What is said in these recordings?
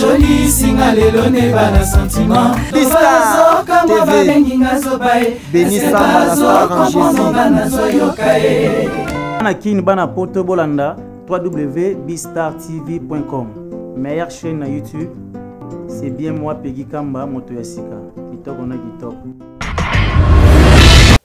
Toli singa lelo ne bana sentiment. Bistar TV. Bénissa Anakin bana poto bolanda www.bistartv.com. Meilleure chaîne na YouTube. C'est bien moi Peggy Kamba moto yasika. Kitoko na kitoko.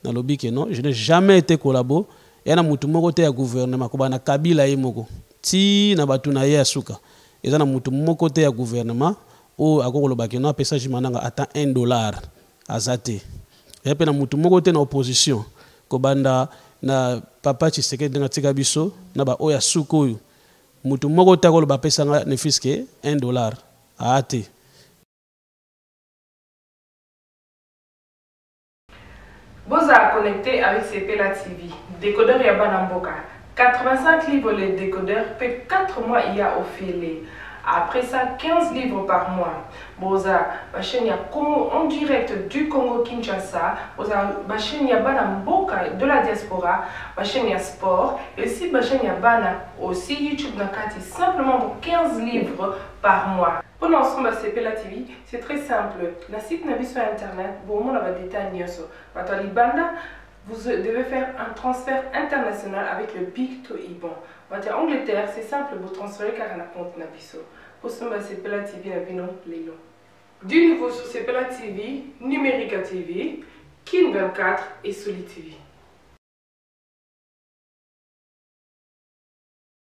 Dans le bique non, je n'ai jamais été collabo. Et na mutu moko te ya gouvernement ko bana Kabila ye moko. Ti na batu na ye asuka. Et na mutu moko te ya gouvernement o akoko lobaki non pesa jimananga ata $1 azate. Et pe na mutu moko te na opposition ko banda na papa Tshisekedi na tika biso na ba oya suko yu. Mutu moko te ko loba pesa ne fiske $1 ate. Vous êtes connecté avec Sepela TV. Décodeur Yabana Mboka. 85 livres les décodeurs, peut 4 mois il y a offert. Après ça, 15 livres par mois. Boza, ma chaîne en direct du Congo Kinshasa. Boza, ma chaîne Yabana Mboka de la diaspora. Ma chaîne sport. Et aussi ma chaîne Yabana aussi YouTube Nakati. Simplement pour 15 livres par mois. Pour l'ensemble de Sepela TV, c'est très simple. La site n'a sur internet. Bon, on va détailler ça. Vous devez faire un transfert international avec le Big to Ibon. En Angleterre, c'est simple, vous transférez car on a compte Nabiso. Pour ce moment, c'est Sepela TV, Lelo. Du nouveau sur Sepela TV, Numérica TV, Kin 24 et Soli TV.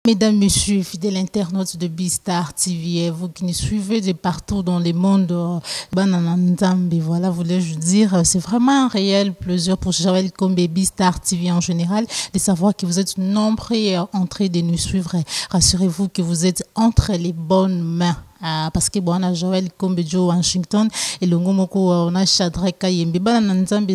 Mesdames, Messieurs, fidèles internautes de Bistar TV, vous qui nous suivez de partout dans le monde, voilà, voulais-je dire, c'est vraiment un réel plaisir pour Joël Kombe et Bistar TV en général de savoir que vous êtes nombreux en train de nous suivre. Rassurez-vous que vous êtes entre les bonnes mains. Parce que bon, on a Joël Kombe Joe Washington et le Ngomoko, on a Shadrach Kayembe.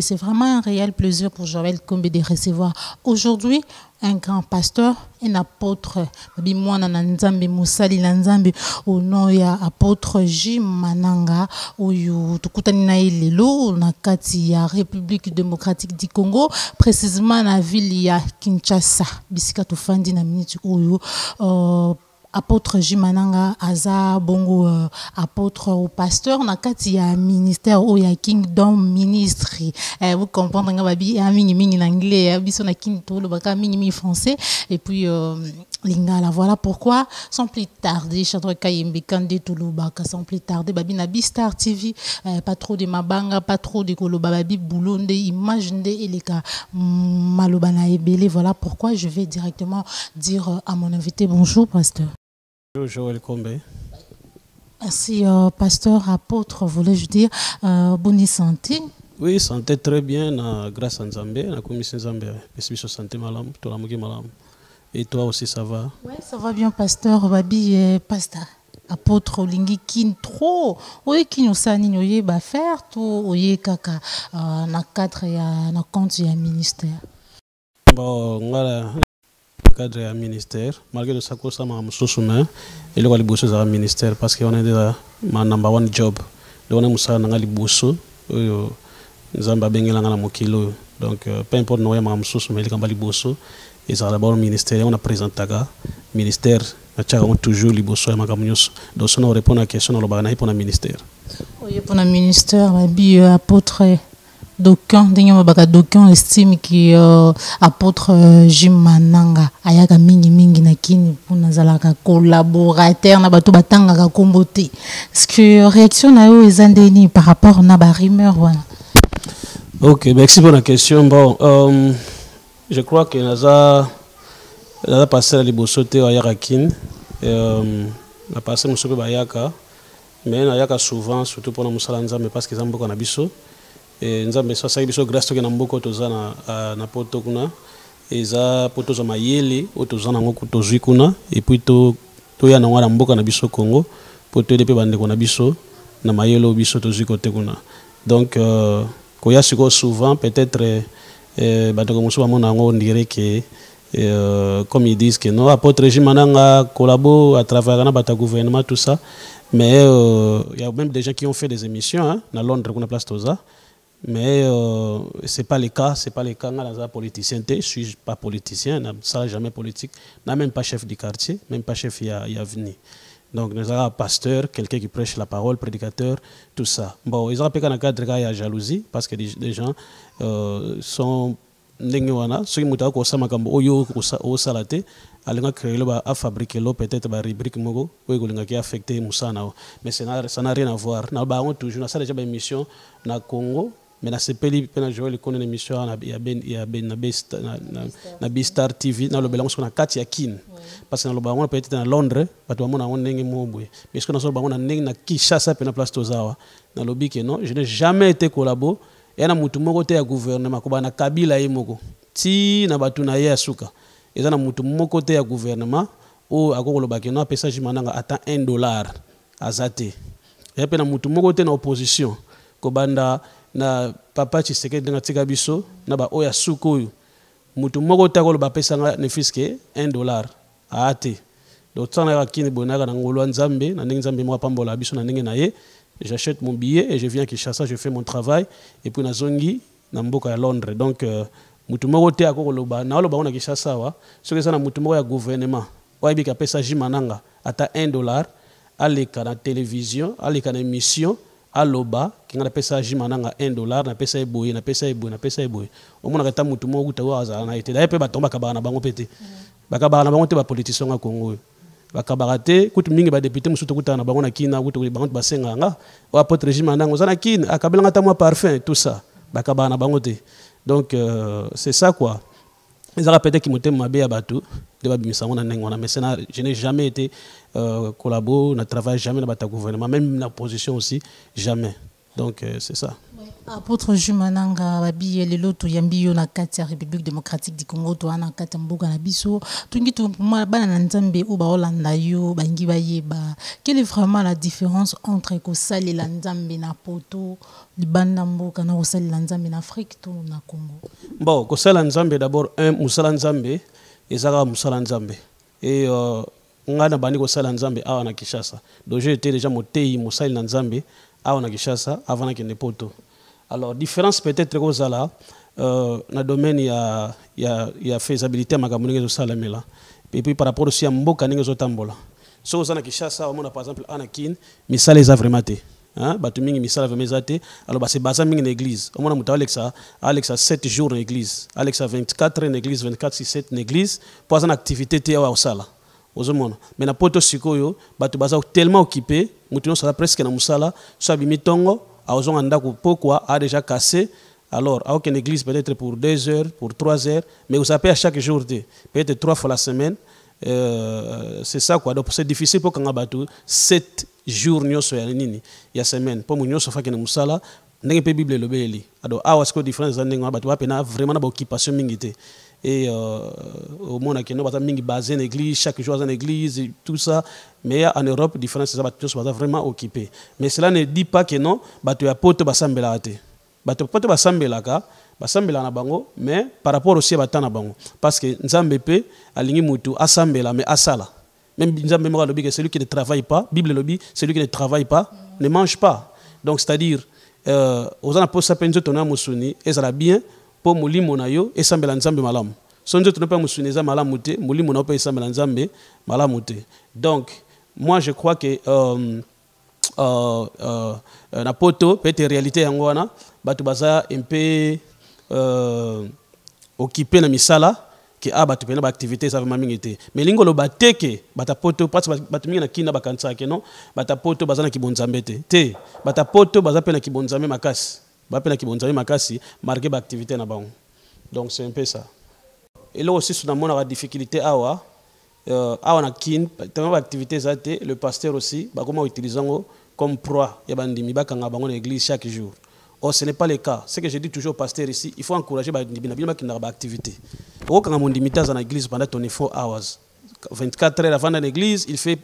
C'est vraiment un réel plaisir pour Joël Kombe de recevoir aujourd'hui un grand pasteur, un apôtre, Bimwana Nanzambe Musali Nanzambe, au nom ya apôtre Jim Mananga, ou tukutani na ilelo, na kati ya République démocratique du Congo, précisément na ville ya Kinshasa, bisika tofandi na minute oyo, apôtre Jimananga aza bongo apôtre ou pasteur na kati ya ministère ou ya kingdom ministry. Vous comprenez nga babi a mingi en anglais biso na kinto lo baka mingi français et puis lingala. Voilà pourquoi sans plus tarder Shadrach Kayembe Kande Touloubaka sans plus tarder babi na Bistar TV pas trop de mabanga pas trop de koloba babi boulonde image nde eleka maloba na ebele. Voilà pourquoi je vais directement dire à mon invité bonjour pasteur. Joël Kombe. Merci, pasteur, apôtre, voulais-je dire, bonne santé. Oui, santé très bien, grâce à Nzambe, la commission Nzambe, parce que santé malam, tout la mugi malam. Et toi aussi, ça va? Oui, ça va bien, pasteur, babi, pasteur, apôtre, lingi kin trop, oye kin osani noye ba faire tout, oye kaka, na cadre ya na compte ya ministère. Bon, voilà. Cadre à ministère malgré le sac ça m'a soussoumé et le bosser à ministère parce qu'on est déjà ma number one job donc on est musa na ngali bosso nzamba bengela ngala mokilo donc peu importe no ya m'a soussoumé le kambali bosso et ça d'abord ministère on a présenté ga ministère na tchaka toujours li bosso ya makamunyoso donc on répond à la question dans le bana pour le ministère oui pour le ministère bi apôtre d'aucuns estiment que apôtre Jim Mananga ayaka mingi na kini pour nazalaka collaborateur na bato batangaka kombote. Est-ce que réaction na yo ezandeni par rapport na ba rumeur voilà? Ok, merci pour la question. Bon, je crois que naza passé la libosote ayaka kin la passé musobe bayaka mais ayaka souvent surtout pour na musala nzambe parce que zambo na biso et nzambe so sa biso grâce to na mboko tozana na poto kuna eza poto za mayele otozana ngoko tozwi kuna et puis to ya na ngwana mboka na biso Congo poto de pe bande ko na biso na mayele biso tozwi kote kuna donc koya siko souvent peut-être bande ko muso bamona ngo on dirait que comme ils disent que non apôtre Jimananga collabo à travers na bata gouvernement tout ça mais il y a même des gens qui ont fait des émissions hein na Londres kuna place toza. Mais c'est pas le cas, c'est pas le cas. Dans un politicien, je suis pas politicien, ça jamais politique, n'a même pas chef du quartier, même pas chef y a venu. Donc, nous avons un pasteur, quelqu'un qui prêche la parole, prédicateur, tout ça. Bon, ils ont appelé un cadre de jalousie parce que les gens sont ceux qui ont osama kambo oyo au salate alinga créer a fabriquer l'eau peut-être ba rubrique mogo qui affecté musana mais ça n'a rien à voir na ba on toujours na ça déjà une émission na Congo mais na sepeli pena jouer le connaît émission na Bistar TV na le belango na kati ya kin parce que na le bango peut-être na Londres bato ba mona on ndenge mobwe mais ce que na so bango na ndenge na Kinshasa pena place tozawa na lobi que non je n'ai jamais été collabo yana mutu moko te ya gouvernement ko bana Kabila ye moko ti na batu na ye asuka eza na mutu moko te ya gouvernement o akokolo bakeno apesa jimananga ata $1 azate ya pe na mutu moko te na opposition ko banda na papa Tshisekedi nga tika biso na ba oya suko oyo mutu moko te akolo bapesa nga ne fiske $1 ate donc tsana ya kini bonaka na ngolo nzambe na ndenge nzambe mwa pambola biso na ndenge na ye. J'achète mon billet et je viens à Kinshasa, je fais mon travail et puis nazongi na mboka ya Londres. Donc mutu moko te akoloba na loba na Kinshasa wa soki ça na mutu moko ya gouvernement oyebi ka pesa jimananga ata $1 aleka na télévision aleka na émission aloba kinga na pesa jimananga $1 na pesa eboye na pesa eboye na pesa eboye omona ka ta mutu moko utawa azala na ete d'ailleurs pe batomba ka bana bango pete bakabana na bango te ba politicien nga Congo bakabarate kutu mingi ba député musuto kutana bango na kina kutu bango basenga nga wa apotre régime ndango zana kina akabela ngata moi parfum tout ça bakabana bango te donc c'est ça quoi ils ont peut-être qui monté mabe ya batu de babimisa ngona ndengona mais je n'ai jamais été collabo na travail jamais na bata gouvernement même na position aussi jamais donc c'est ça. Apôtre Jumananga babi lelo to yambi yo na kati ya République démocratique du Congo to ana kati mboka na biso tungi to bana na nzambe o ba olanda yo bangi bayeba quelle est vraiment la différence entre ko sali la nzambe na poto libanda mboka na ko sali la nzambe na Afrique to na Congo? Bon, ko sali la nzambe d'abord un musala nzambe ezaka musala nzambe et ngana bani ko sali la nzambe awa na Kinshasa donc j'ai été déjà motei musali na nzambe awa na Kinshasa avant que ne poto. Alors, différence peut-être que ça là, dans le domaine il y a faisabilité à Magamouni de Salamela. Et puis par rapport aussi à Mboka Ningo Tambola. So on a Kinshasa, on a par exemple Anakin, mais ça les a vraiment été. Hein, Batumingi misala vraiment été. Alors bah c'est basé en église. On a monté Alexa 7 jours en église, Alexa 24 en église, 24/7 en église. Pour une activité té au sala. Mais na poto sikoyo, batu baza tellement occupé, mutuno sala presque na musala, so bimitongo. Pourquoi a déjà cassé alors à aucune église peut-être pour 2 heures pour 3 heures mais vous appelez à chaque jour peut-être 3 fois la semaine c'est ça quoi donc c'est difficile pour qu'on abatu 7 jours nyoso ya nini ya semaine pour munyo so fakene musala ndenge pe bible lo beli alors a wasko différence ndenge abatu apena vraiment na occupation mingité et au monde qui nous mingi basé en église chaque jour en église et tout ça mais en Europe différence ça va vraiment occupé mais cela ne dit pas que non batu ya poto basambela ate batu poto basambela ka basambela na bango mais par rapport aussi batana bango parce que nzambe pe alingi mutu asambela mais asala même nzambe mo lobi que celui qui ne travaille pas bible lobi celui qui ne travaille pas ne mange pas donc c'est-à-dire aux ana posa penzo tona musuni ezala bien pour mulimo na yo esambela nzambe malamu sonzo to pas musuneza malamu te mulimo na pe esambela nzambe malamu te donc moi je crois que na poto peut être réalité yango wana batu baza un peu occupé na misala que batu pena ba activité ça vraiment mingité mais lingolo bateke bata poto parce batu mingi na kina bakansa ke non bata poto baza na kibonzambe te bata poto baza pena kibonzambe makasi bapena kibonzambe makasi marqué ba activité na bango donc c'est un peu ça et là aussi sur la difficulté awa na kin tellement activité ça le pasteur aussi ba comment utilisant comme proie ya bandimi bakanga bango na église chaque jour. Or ce n'est pas le cas. Ce que je dis toujours au pasteur ici, il faut encourager bandimi na qui na ba activité. Au quand mon dimitage dans l'église pendant 24 hours 24 heures avant dans l'église, il fait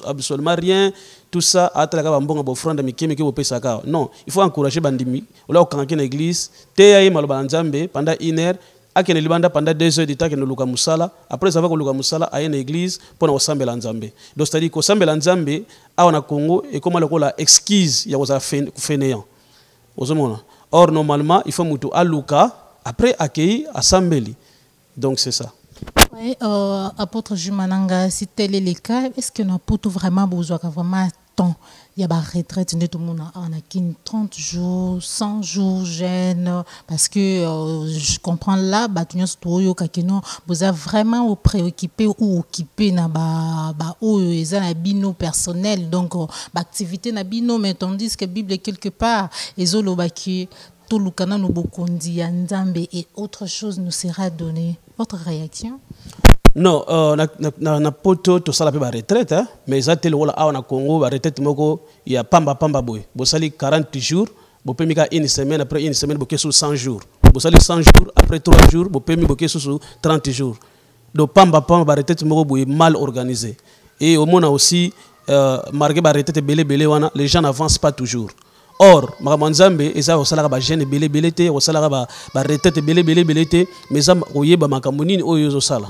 absolument rien, tout ça atala ka mbonga bo franda mikeme ke bo pesa ka. Non, il faut encourager bandimi. Ola quand dans l'église, teya maloba nzambe pendant 1 heure akene libanda pendant 2 heures de temps que nous luka musala après avoir luka musala à une église pour nous sambela nzambe donc c'est à dire que sambela nzambe awa na Congo et comme la exquise ya oza fainéant ozomona or normalement il faut mutu aluka après accueillir à sambeli donc c'est ça. Oui, apôtre Jumananga, si tel est le cas, est-ce que nous avons vraiment besoin vraiment temps? Il y a une retraite, tout le monde a 30 jours, 100 jours, gêne, parce que je comprends là, vous êtes vraiment préoccupé ou occupé dans les bino personnel, donc l'activité na bino, mais tandis que la Bible quelque part, et et autre chose nous sera donné. Votre réaction? Non, na poto to sala pe ba retraite, mais ça tel wala a na Congo ba retraite moko il y a pamba boy. Bo sali 40 jours, bo pe mika une semaine, après une semaine bo ke sur 100 jours. Bo sali 100 jours, après 3 jours, bo pe mi bo ke sur 30 jours. Donc pamba ba retraite moko boy mal organisé. Et au monde aussi marqué ba retraite belé wana, les gens n'avancent pas toujours. Or, Maramanzambe, et ça, au salaire ba jeune belé te, au salaire ba retraite belé te, mais ça oye ba makamunini oyo sala.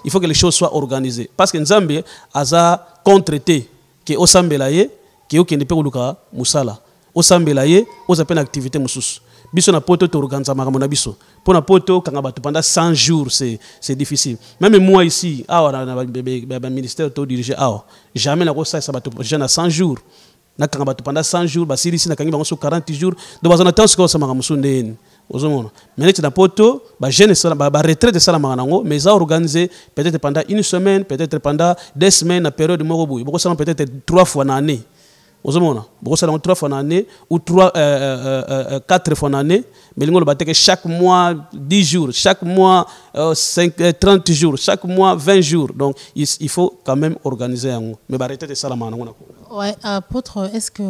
Il faut que les choses soient organisées. Parce que Nzambe a contre-traité que Osambelaye, que ne peut pas Moussala. Osambelaye, aux appels d'activité Moussous. Biso na poto to organiser makamona biso. Pour na poto quand pendant 100 jours c'est difficile. Même moi ici, le ministère to dirigé jamais na ça ça na 100 jours. Na quand pendant 100 jours, ba siri ici na kangi ba 40 jours. Donc on attend ce que ça makamusu ndeni. Mais dans poto, jeune retraite de ça mais ça organisé peut-être pendant une semaine, peut-être pendant 2 semaines, à période de Moroboui. Peut-être 3 fois en année. Vous savez, 3 fois en année ou 4 fois en année. Mais chaque mois 10 jours, chaque mois 30 jours, chaque mois 20 jours. Donc il faut quand même organiser. Mais retraite de ça ouais, apôtre, est-ce que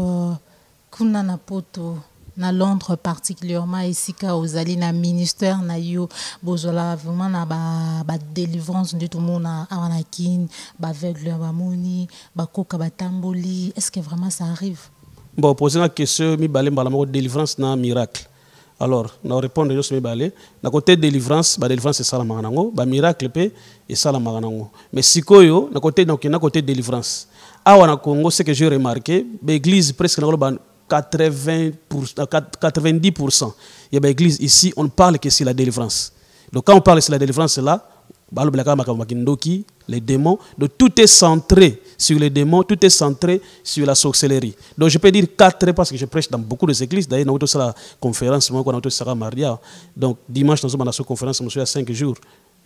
Kunana poto na Londres particulièrement ici aux alliés na ministère na yo bozola vraiment na ba délivrance de tout le monde à wanakin ba aveugle ba moni ba koka ba tamboli, est-ce que vraiment ça arrive? Bon, poser la question mi balé mbala délivrance na miracle. Alors na répondre yo mi balé na côté délivrance c'est ça la maganango ba miracle pe et ça la maganango, mais sikoyo na côté délivrance awa na Congo, ce que j'ai remarqué l'église presque na 90%. Il y a une église ici, on ne parle que sur la délivrance. Donc quand on parle sur la délivrance là, les démons, donc tout est centré sur les démons, tout est centré sur la sorcellerie. Donc je peux dire 4 parce que je prêche dans beaucoup d'églises. D'ailleurs, nous avons la conférence, moi, on a Sarah Maria. Donc dimanche, nous avons la conférence, nous sommes à 5 jours.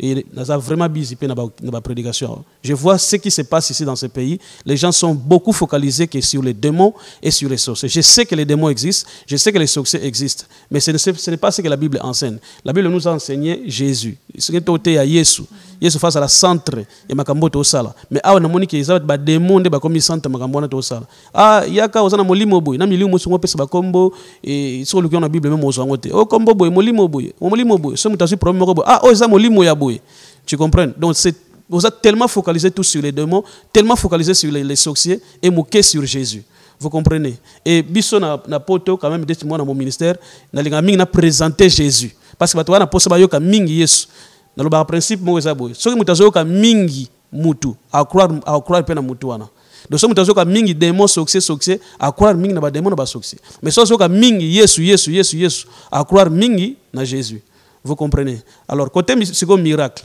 Et nous avons vraiment visité la prédication. Je vois ce qui se passe ici dans ce pays. Les gens sont beaucoup focalisés que sur les démons et sur les sorciers. Je sais que les démons existent, je sais que les sorciers existent, mais ce n'est pas ce que la Bible enseigne. La Bible nous a enseigné Jésus. Ce qui est à Jésus. Jésus face à la centre et makamboto osala. Mais ah on a moni que ils avaient des démons de comme centre makamboto osala. Ah yaka osana molimo boy. Na milimo songo pesa bakombo et sur le qui on a Bible même ozangote. Oh kombo boy molimo boy. Molimo boy. Ce mutasu problème boy. Ah oh ça molimo ya boy. Tu comprends? Donc vous êtes tellement focalisé tous sur les démons, tellement focalisé sur les sorciers et moqué sur Jésus. Vous comprenez? Et biso na poto quand même moi dans mon ministère, na linga mingi na présenter Jésus. Parce que bato wana posa bayoka mingi Yesu. Dans le principe mo eza boy. Soki mutazoka mingi mutu, à croire pe na mutu wana. Donc soki mutazoka mingi démon sorcier, à croire mingi na ba démon na ba sorcier. Mais soki mingi Yesu, à croire mingi na Jésus. Vous comprenez? Alors côté miracle.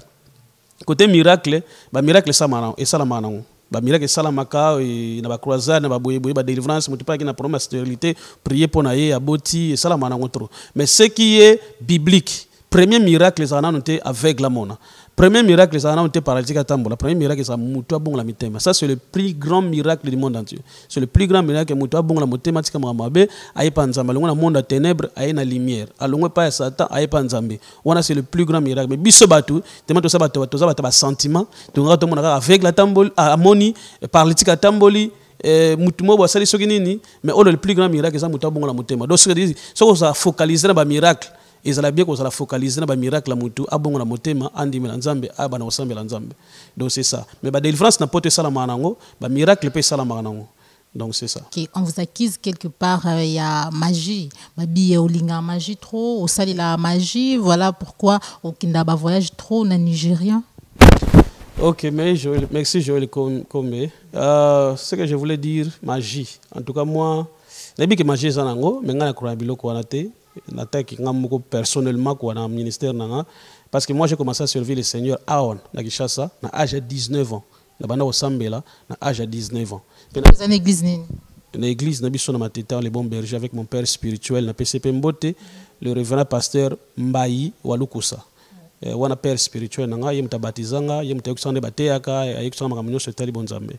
Côté miracle, ba miracle ça marrant et ça la marrant. Ba miracle ça la maka et na ba croisade na ba boye ba délivrance mutu pas qui na promesse stérilité, prier pour naie aboti et ça la marrant trop. Mais ce qui est biblique, premier miracle les ana noté avec la mona. Premier miracle les ana noté paralytique à tambola. Premier miracle ça mutu bon la mitema. Ça c'est le plus grand miracle du monde entier. C'est le plus grand miracle mutu bon la mitema tika mabe aye panzamba longo na monde à ténèbres aye na lumière. Alongo pa Satan aye panzambe. Wana c'est le plus grand miracle. Mais biso batu, tellement to ça ba sentiment, to ngata mon avec la tamboli amoni paralytique à tamboli mutumo bo sali soki nini mais le plus grand miracle ça mutu bon la mitema. Donc ce ça focaliser na ba miracle. Ils allaient bien qu'on se focalise dans le miracle, abongo la motema, andi melanzambe, abana osambe lanzambe. Donc c'est ça. Mais la délivrance n'a pas été ça la manango, le miracle peut ça la manango. Donc c'est ça. Okay. On vous accuse quelque part, il y a magie. Babi au linga magie trop, au sali la magie. Voilà pourquoi au Kindaba voyage trop na Nigérien. Ok, mais merci Joël Kombe. Ce que je voulais dire, magie. En tout cas moi, n'ai que magie zanango, mais ngana kura biloko wanate. personnellement quoi dans le ministère parce que moi j'ai commencé à servir le Seigneur à Kinshasa à l'âge de 19 ans. Na banda osambela na âge de 19 ans. Vous en église ni? L'église na biso na mateta les bons bergers avec mon père spirituel na PCP Mbote, le révérend pasteur Mbayi Walukusa. Wana père spirituel nanga ye mutabatizanga ye mutakusande bateyaka ayikusanga makambo sur tali bonzambe.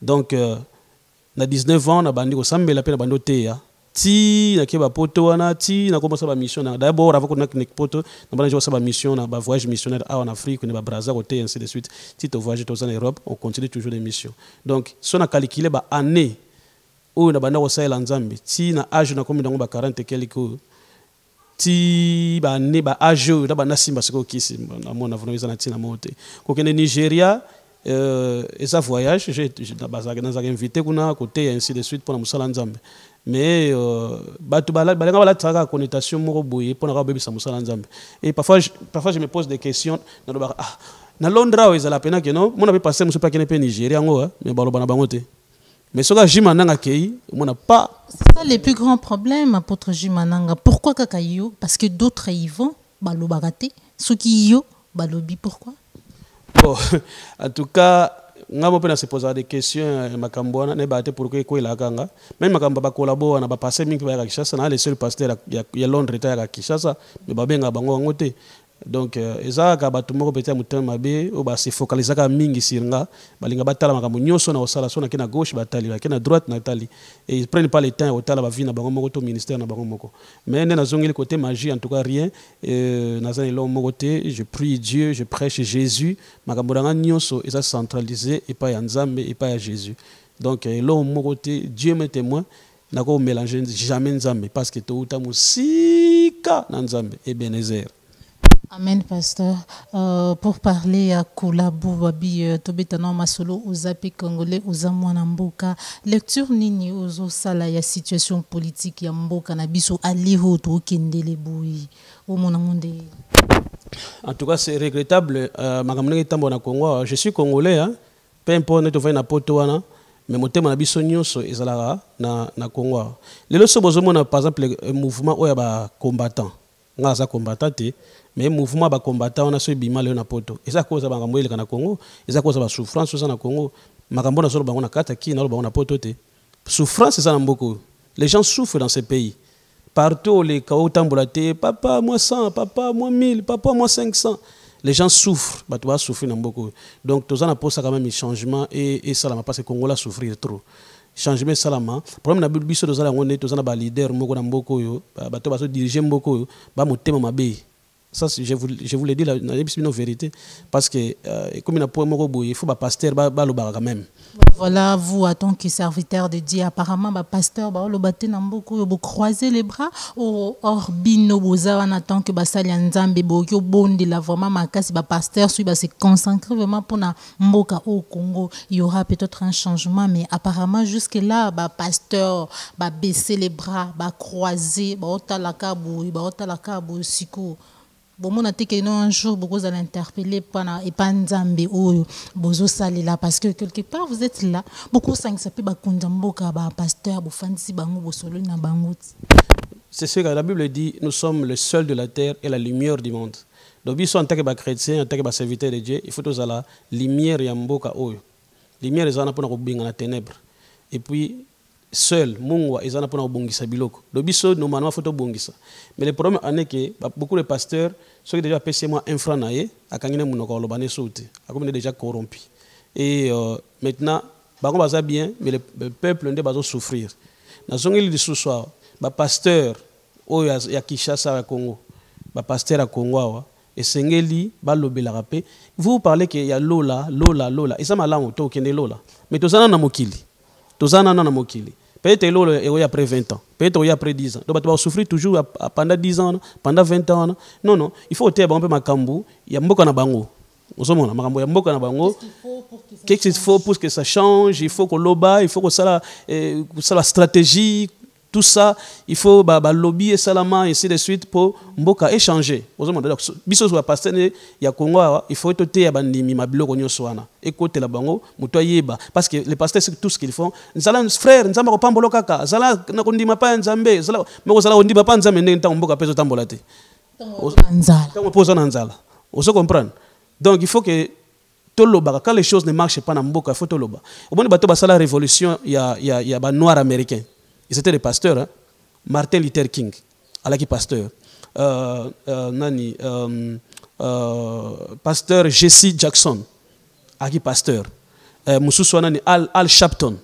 Donc na 19 ans na bandi osambela pe na bando teya ti na ke ba poto wana ti na commencer ba mission na d'abord avant qu'on a poto na bana josa ba mission na ba voyage missionnaire en Afrique ne ba Brazza côté ainsi de suite ti to voyage en Europe on continue toujours les missions. Donc si on a calculé ba année où na banda osala nzambe ti na âge na komi dango ba 40 quelque ti ba année ba âge na banda simba siko kisi na mona vona izana ti na mote ko kene Nigeria et ça voyage j'ai dans invité kuna côté ainsi de suite pour na musala nzambe. Mais batu balenga bala tsaka connotation moko boye pour na bebisa musala nzambe. Et parfois je me pose des questions na Londres ils la pena que non mon avait passé monsieur pas qui n'est pas Nigeria ngo mais baloba na bango te. Mais soka Jimananga kei on n'a pas. C'est ça le plus grand problème apôtre Jimananga. Pourquoi kakayo? Parce que d'autres y vont baloba raté ceux qui yo balobi pourquoi? Bon, en tout cas, on peut se poser des questions. Makambouana ne bate pour que quoi il a ganga. Même makamba ba collabore na ba passer mingi ba Kinshasa na les seuls pasteurs ya Londres ta Kinshasa mais ba benga bango ngote. Donc ezaka ba tumoko pete mutema mabe o ba se focaliser ka mingi siringa balinga batala makambo nyoso na osala so na kina gauche batali na kina droite na tali et ils prennent pas le temps otala ba vie na bango moko to ministère na bango moko mais na zongeli côté magie en tout cas rien na zane lo moko te je prie Dieu je prêche Jésus makambo na nyoso eza centralisé et pas ya Nzambe et pas ya Jésus donc lo moko te Dieu m'est témoin na ko mélanger jamais Nzambe parce que to uta musika na Nzambe et Ebenezer. Amen, pasteur. Pour parler à Koulabou, Babi, Tobetano Masolo, aux AP congolais, aux Amouanamboka, lecture nini aux sala ya situation politique ya mboka na biso aliho to kendele boui au monamonde. En tout cas, c'est regrettable. Makamune tambo na Congo. Je suis congolais, hein. Peu importe ne to na poto wana, mais motema na biso nyonso ezalaka na Congo. Les leçons bozomona par exemple le mouvement oya ba combattant. Ngaza combattant te. Mais mouvement ba combattant on a ce bima le na poto et ça cause ba ngambo ile kana Congo et ça cause ba souffrance ça na Congo makambo na solo ba na kata ki na lo ba na poto te souffrance ça na mboko les gens souffrent dans ce pays partout les kao tambolate papa moi 100 papa moi 1000 papa moi 500 les gens souffrent ba tu vas souffrir na mboko donc tous on a posé quand même un changement et ça la parce que Congo la souffrir trop changement salama problème na biso tous on a ngone tous on a ba leader moko na mboko yo ba to ba so diriger mboko yo ba motema mabe. Ça, je vous l'ai dit, la vérité. Parce que, comme il il faut que le pasteur quand même. Voilà, vous, en tant que serviteur de Dieu, apparemment, le pasteur, vous croisez les bras, ou hors bino, vous en tant que Basalianzambe, vous bon de la vraiment, le pasteur, se concentrer vraiment pour Mboka au Congo. Il y aura peut-être un changement, mais apparemment, jusque-là, le pasteur va baisser les bras, va croiser, va bon, mon attaque un jour, beaucoup allez interpeller pendant et pas Nzambe ou bozo salila parce que quelque part vous êtes là. Beaucoup sang ça peut ba kundamboka ba pasteur bo fansi bango bo solo na bango. C'est ce que la Bible dit, nous sommes le seul de la terre et la lumière du monde. Donc ils sont en tant que chrétien, en tant que serviteur de Dieu, il faut tous la lumière ya mboka oyo. Lumière ezana pona ko binga na ténèbres. Et puis seul mungwa ezana pona bongisa biloko do biso normalement faut to bongisa mais le problème en est que beaucoup de pasteurs ceux qui déjà payé moi un franc naé akangine munoko lobane sauté akomine déjà corrompu et maintenant bango baza bien mais le peuple ndé bazo souffrir na zongeli de ce soir ba pasteur o ya Kinshasa ya Congo ba pasteur à Congo wa et sengeli ba lobela rapé vous parlez que ya lola et ça malamu to kende lola mais to sana na mokili tozana na mokili peut-être lolo et après 20 ans peut-être après 10 ans donc tu vas souffrir toujours pendant 10 ans pendant 20 ans non il faut te ba un peu makambu ya mboka na bango osomona makambu ya mboka na bango qu'est-ce qu'il faut pour que ça change il faut que loba il faut que ça la stratégie tout ça, il faut lobby et salama, et ainsi de suite, pour mboka échanger. Donc, biso soit pasteur, il y a Congo, il faut être à bandimi, ma bilo konyo soana. Écoutez la bango, mutoyeba. Parce que les pasteurs, c'est tout ce qu'ils font. Nzala frère, nzamba ko pambolo kaka, nzala nakondima pa nzambe, nzala mais nzala ondima pa nzambe ndenge mboka peso tambolate. Nzala. Tant pose en nzala. On se comprend. Donc il faut que quand les choses ne marchent pas dans Mboka, il faut toloba. Au moment de la révolution, il y a des noirs américains. Ils étaient des pasteurs. Hein? Martin Luther King, Alaki pasteur. Pasteur Jesse Jackson, Alaki pasteur. Moussou Al Sharpton,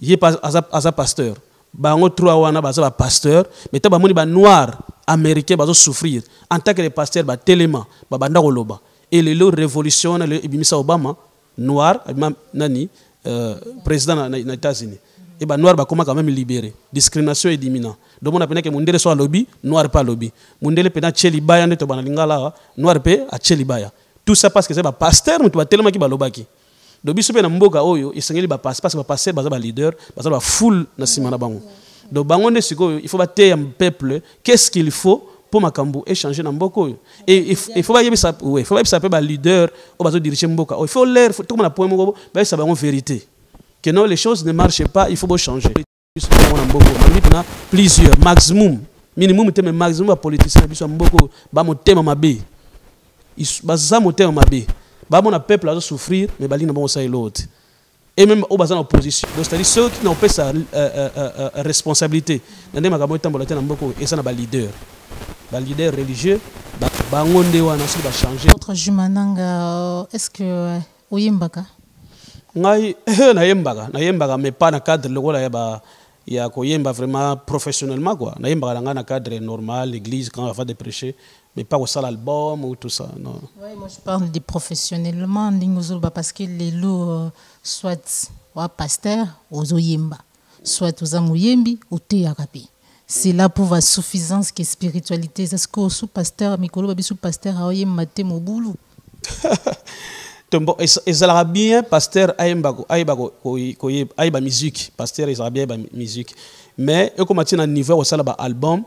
il est pasteur. Bango trois wana baza pasteur, mais ta bamoni ba noir américain bazo souffrir en tant que les pasteurs ba téléma ba banda koloba. Et le révolution le Ibimisa Obama noir nani président des États-Unis et ben noir ba comment quand même libéré discrimination et dimina donc on a que mundele soit lobby noir pas lobby mundele pena cheli baya ndeto bana lingala noir pe a cheli baya tout ça parce que c'est ba pasteur mutu ba tellement ki ba lobaki donc biso pe na mboka oyo isengeli ba pasteur parce que ba pasteur baza ba leader baza ba full na sima na bango donc bango ne siko il faut ba te un peuple qu'est-ce qu'il faut pour Makambu échanger dans Mboko. Et il faut pas y ça, ouais, il faut pas ça peut leader au bateau diriger Mboka. Il faut l'air, tout le monde a point Mboko, ben ça va en vérité. Que non les choses ne marchent pas, il faut pas changer. On a plusieurs maximum, minimum thème maximum à politicien biso Mboko, ba mon thème mabe. Il ba ça mon thème mabe. Ba mon peuple a souffrir mais bali na bon ça et l'autre. Et même au bazar en opposition. Donc c'est-à-dire ceux qui n'ont pas sa responsabilité. Ndé Makambu tambolate na Mboko et ça na ba leader. Les leaders religieux, bangonde wana si ba changer. Votre Jumananga, est-ce que oyembaka? Ngai na yembaka mais pas dans cadre lokola ya koyemba vraiment professionnellement quoi. Na yembaka dans cadre normal, l'église quand on va de prêcher, mais pas au salle album ou tout ça non. Oui, moi je parle de professionnellement parce que les lots soit wa pasteur aux oyemba, soit aux amuyembi ou teyakapi. C'est là pour avoir suffisance que spiritualité. Est-ce que sous pasteur, Mikolo babi sous pasteur a oyé maté moboulou? Et ça l'a bien pasteur aïba musique, pasteur il bien musique. Mais comme on a un niveau au salaba album,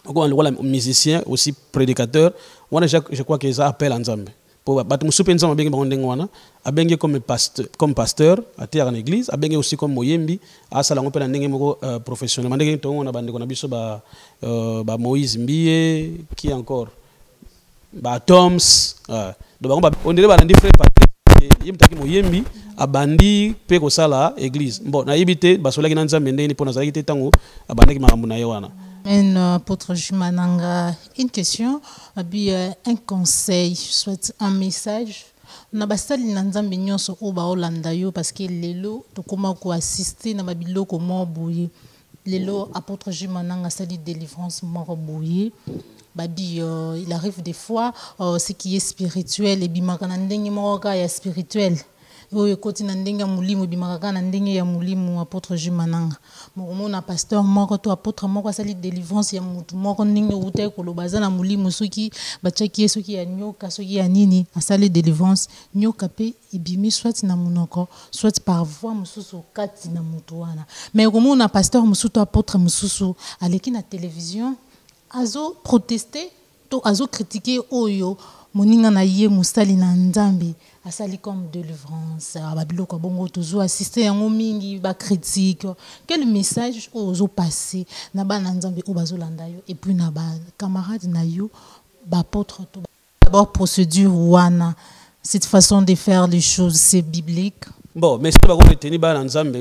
on a un musicien aussi prédicateur, je crois qu'ils appellent ensemble. Pour battre souper ensemble avec bandengwana, a bengi comme pasteur à terre en église, a bengi aussi comme moyembi, à salango pe na ndenge moko professionnellement ndenge to on a bande kona biso ba Moïse Mbie qui encore ba Toms donc on dirait ba ndi frère Patrick yimtaki moyembi a bandi pe ko sala église bon na yibite ba solaki na nzambe ndenge ni pona zaki te tango a bandaki makambu na yewana. Apôtre Jumananga, une question, un conseil, soit un message. Na basali nanzambe nyonso o ba olanda yo parce que lelo to koma ko assister na babilo ko mo boye. Lelo apôtre Jumananga sali délivrance mort boye. Babi il arrive des fois ce qui est spirituel et bimaka na ndenge moko ka ya spirituel. Oyo koti na ndenge mulimu bimaka na ndenge ya mulimu apôtre Jumananga. Mona pasteur moko to apôtre moko sali délivrance ya mutu moko ndenge utai kolobaza na mulimu soki bachaki soki ya nyoka soki ya nini asali délivrance nyoka pe ibimi soit na munoko soit par voix mususu kati na mutu wana. Mais komona pasteur mususu apôtre mususu aleki na télévision azo protester to azo critiquer oyo moninga na ye musali na nzambe asali comme délivrance ababiloko bongo toujours assister yango mingi ba critique quel message ozo passer na bana nzambe o bazolanda yo et puis na ba camarades na yo ba apôtre to d'abord procédure wana cette façon de faire les choses c'est biblique. Bon mais c'est pas qu'on retenu bana nzambe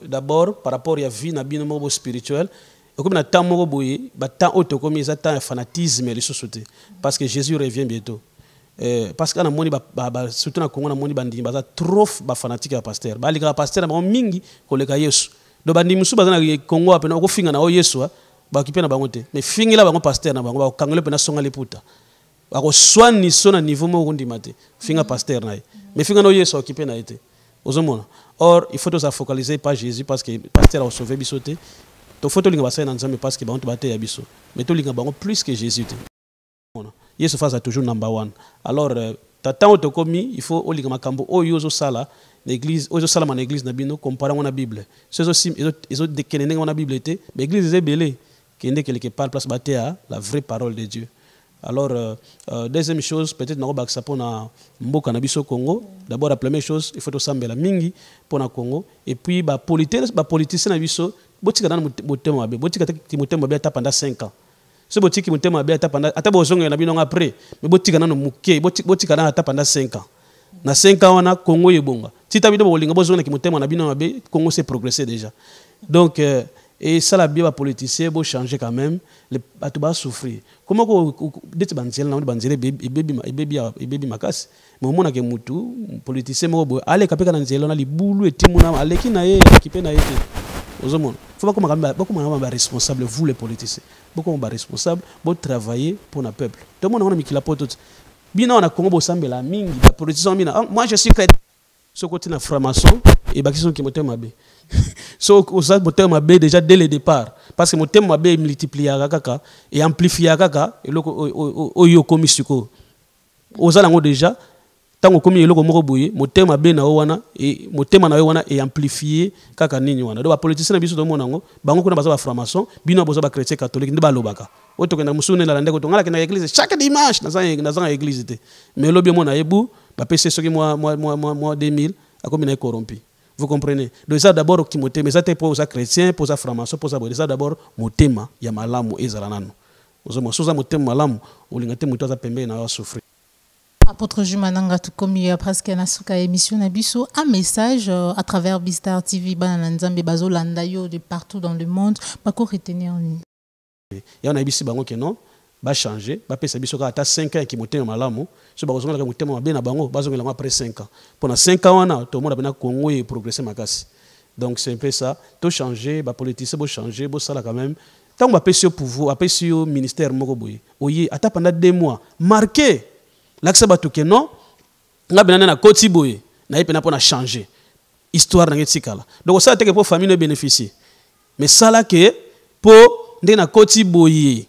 d'abord par rapport ya vie na bino mo spirituel. Comme na temps moko boye ba temps auto comme ça temps fanatisme les sociétés parce que Jésus revient bientôt. Parce que na moni ba surtout na Congo na moni bandi baza trop ba fanatique ya pasteur ba lika pasteur na mingi koleka Yesu do bandi musu baza na Congo apena ko finga na o Yesu ba kipena bango te mais fingila bango pasteur na bango ba kangole pena songa leputa ba ko swani sona niveau moko ndima te finga pasteur na mais finga na Yesu kipena ete ozomona or il faut se focaliser pas Jésus parce que pasteur a sauvé bisoté to faut to linga basai na nzambe parce que bango bate ya biso mais to linga bango plus que Jésus te Yesu face toujours number one. Alors, tant que il faut olinga makambo o yozo sala l'église aux salama na église na bino comparé à la Bible ceux aussi ils ont décliné dans la Bible était mais l'église est belée qui est quelque part place batté à la vraie parole de Dieu. Alors deuxième chose peut-être na baksa pona mboka na biso Congo d'abord la première chose il faut to sambela mingi pona Congo et puis ba politicien na biso botika na motema mabe botika ti motema mabe ata pendant 5 ans ce botiki motema mabe ata pendant ata bozonga na bino après mais botika na no muke botika na ata pendant 5 ans na 5 ans wana Congo yebonga tita bido bolinga bozonga ki motema na bino mabe Congo s'est progressé déjà donc et ça la bien politicien beau changer quand même les bato ba souffrir comment ko dete banzela na banzela baby makasi mais mona ke mutu politicien mo bo ale kapeka na nzela na libulu etimuna aleki na ye équipe na yete ozomona faut pas comme ba responsable vous les politiciens beaucoup ba responsable bo travailler pour le peuple tout le monde on a mis la poto bina on a Congo bo sambela mingi ba politicien mina moi je suis chrétien ce côté na franc-maçon et ba qui sont qui motema be so ça motema be déjà dès le départ parce que motema be multiplier kaka et amplifier kaka et loko oyo komi siko ozala ngo déjà tango komi eloko moko boye motema be na wana et motema na wana et amplifier kaka nini wana do ba politicien na biso do monango bango kuna baza ba franc-maçon bino boza ba chrétien catholique ndi ba lobaka otokenda musune la ndeko to ngala kena église chaque dimanche na za église te mais lobi mona yebu ba pc soki moi 2000 akomi na corrompu. Vous comprenez? Donc ça d'abord qui motema, ça pour ça chrétien, pour ça franc-maçon, pour ça ça d'abord motema ya malamu ezala nanu. Ozo soza motema malamu, olingate muto za pembe na souffrir. Apôtre Jumananga, tout comme il y a presque un émission Nabiso, un message à travers Bistar TV, Bananzambe Bazo Landayo de partout dans le monde, pas qu'on retenir en ligne. Il y a un abisi bango que non, va changer, va passer biso ka 5 ans qui motema malamu, so ba kozonga ka motema mabe na bango, ba zonga après 5 ans. Pendant 5 ans wana, tout le monde a bien Congo et progresser makasi. Donc c'est un peu ça, tout changer, ba politicien bo changer, bo sala quand même. Tant ba passer au pouvoir, passer au ministère moko boye. Oye, ata pendant 2 mois, marqué l'accès bato que non, nga benana na koti boye, na yepena pona changer. Histoire na ngetikala. Donc ça que pour famille bénéficier. Mais ça là que pour ndena koti boye.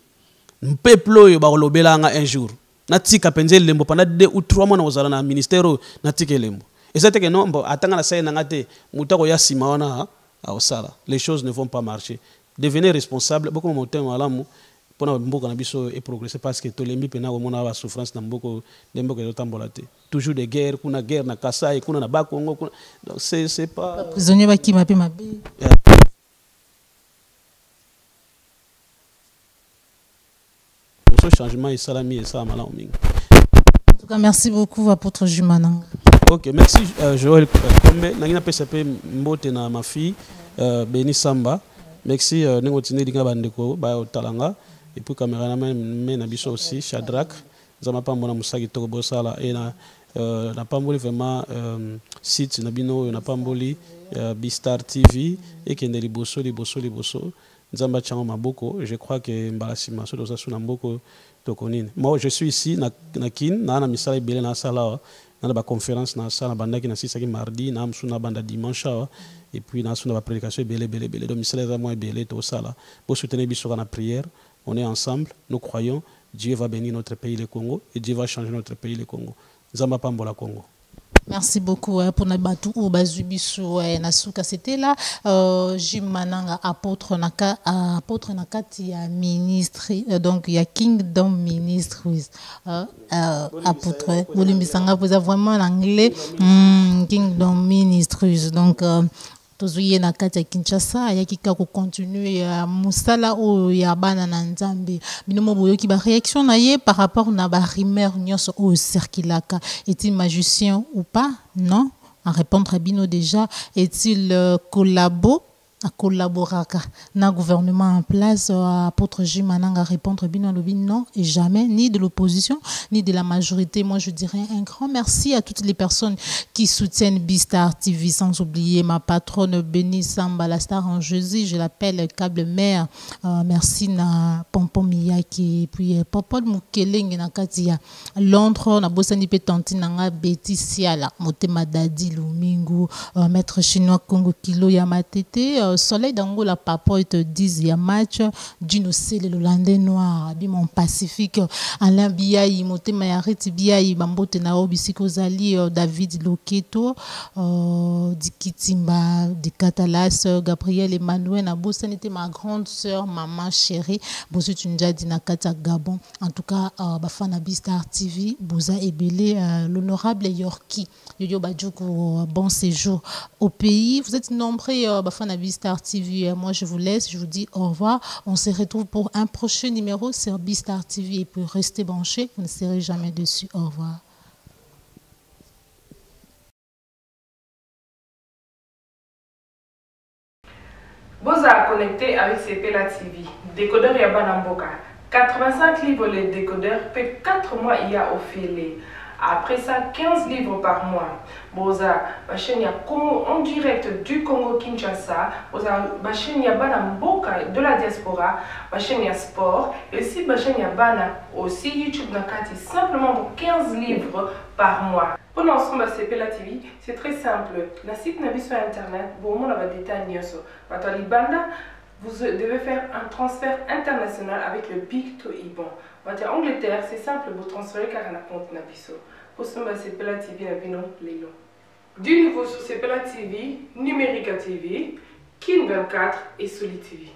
Peuple oyo ba kolobelanga un jour. Na tika penze lembo pendant 2 ou 3 mois na ozala na ministère na tika lembo. Et ça que non, atanga na sai na ngate mutako ya sima wana a osala. Les choses ne vont pas marcher. Devenez responsable beaucoup monter malamu pona mboka na biso et progresser parce que tolembi pena ko mona ba souffrance na mboko demboka yo tambolate. Toujours des guerres, kuna guerre na Kasai, kuna na Bakongo, kuna donc c'est pas prisonnier ba ki mape mabe. Ce changement est salami et ça malin. En tout cas, merci beaucoup apôtre Jumananga. OK, merci Joël Kombe, nangina PCP mbote na ma fille Beni Samba. Merci ngotine dinga bandeko ba talanga et puis cameraman na biso aussi Shadrack. Zama pa mona musaki to bosala et na pamboli vraiment site na bino na pamboli Bistar TV et kendeli boso liboso. Nzamba Tchango Maboko, je crois que Mbalasima Sodosa Sunamboko Tokonine. Moi, je suis ici, na Kin, na misala ibele na sala, na ba conférence na sala banda ki na sisa ki mardi, na msuna banda dimanche, et puis na suna ba prédication bele. Donc misala za moi bele to sala. Pour soutenir biso na prière, on est ensemble, nous croyons, Dieu va bénir notre pays le Congo et Dieu va changer notre pays le Congo. Nzamba Pambola Congo. Merci beaucoup pour Nabatu ou Bazubisu Nasuka. C'était là Jim Mananga apôtre Nakati ya ministre donc il y a Kingdom Ministre apôtre Bolimbisanga vous avez vraiment l'anglais Kingdom Ministries donc tozuye na kati ya Kinshasa ya kika ko continuer ya musala o ya bana na Nzambe binomo boyoki ba réaction na ye par rapport na ba rumeur nyonso o circulaka est-il magicien ou pas non à répondre à bino déjà est-il collaboraka na gouvernement en place apôtre Jimananga répondre bino lobi non et jamais ni de l'opposition ni de la majorité. Moi je dirais un grand merci à toutes les personnes qui soutiennent Bistar TV, sans oublier ma patronne Beni Samba la star en Jésus, je l'appelle câble mère. Merci na Pompon Miyaki et puis Popol Mukeleng na katia Londres na bosani pe tantine nga Betty Siala Motema Dadi Lumingu maître chinois Congo Kilo ya matete Soleil d'Angola papa te disent il y a match d'une le Hollandais noir mon Pacifique Alain Biaï Motema Yareti Biaï Bambote Naobi Sikozali David Loketo Dikitimba de Catalas Gabriel Emmanuel Nabosa était ma grande sœur maman chérie Bosu Tunja Dinakata Gabon en tout cas Bafana Bistar TV Boza Ebele l'honorable Yorki Yoyo Badjouko bon séjour au pays vous êtes nombreux Bafana Bistar TV moi je vous laisse je vous dis au revoir on se retrouve pour un prochain numéro sur Bistar TV et puis restez branchés vous ne serez jamais dessus au revoir. Vous êtes connecté avec Sepela TV, décodeur Yabana Mboka. 85 livres les décodeurs, peut 4 mois il y a offert. Après ça, 15 livres par mois. Boza, ma chaîne en direct du Congo Kinshasa. Boza, ma chaîne Yabana Mboka de la diaspora. Ma chaîne sport. Et aussi ma chaîne Yabana aussi YouTube Nakati simplement pour 15 livres par mois. Pour l'ensemble de Sepela TV, c'est très simple. La site n'a sur internet, bon, on a des détails. Vous devez faire un transfert international avec le Big to Iban. En Angleterre, c'est simple, vous transférez car on a compte Nabiso. Pour ce moment, c'est Sepela TV, du nouveau sur Sepela TV, Numérica TV, Kin 24 et Soli TV.